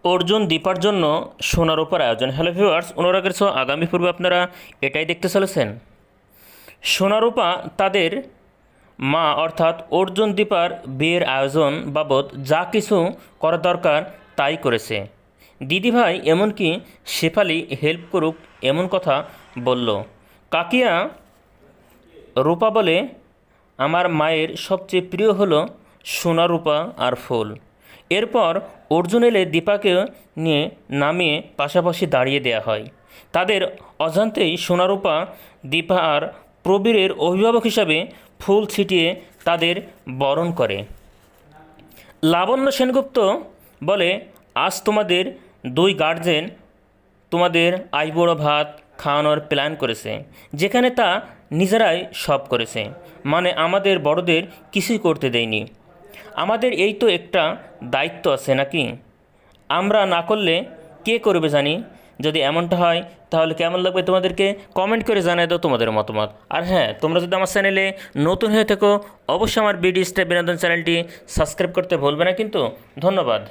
অর্জুন দীপার জন্য সোনার উপর আয়োজন। হ্যালো ভিউয়ার্স, অনুরাগের সহ আগামী পর্বে আপনারা এটাই দেখতে চলেছেন। সোনারূপা তাদের মা অর্থাৎ অর্জুন দীপার বিয়ের আয়োজন বাবদ যা কিছু করা দরকার তাই করেছে। দিদিভাই এমনকি শেফালি হেল্প করুক এমন কথা বলল। কাকিয়া রূপা বলে, আমার মায়ের সবচেয়ে প্রিয় হলো সোনা রূপা আর ফুল। এরপর অর্জুন এলে দীপাকে নিয়ে নামিয়ে পাশাপাশি দাঁড়িয়ে দেয়া হয়। তাদের অজান্তেই সোনারূপা দীপা আর প্রবীরের অভিভাবক হিসাবে ফুল ছিটিয়ে তাদের বরণ করে। লাবণ্য সেনগুপ্ত বলে, আজ তোমাদের দুই গার্জেন তোমাদের আইবুড়ো ভাত খাওয়ানোর প্ল্যান করেছে, যেখানে তা নিজেরাই সব করেছে, মানে আমাদের বড়দের কিছুই করতে দেয়নি। আমাদের এই তো একটা দায়িত্ব আছে নাকি? আমরা না করলে কে করবে জানি। যদি এমনটা হয় তাহলে কেমন লাগবে তোমাদেরকে কমেন্ট করে জানিয়ে দাও তোমাদের মতামত। আর হ্যাঁ, তোমরা যদি আমার চ্যানেলে নতুন হয়ে থাকো অবশ্যই আমার বিডি স্টার বিনোদন চ্যানেলটি সাবস্ক্রাইব করতে ভুলবে না কিন্তু। ধন্যবাদ।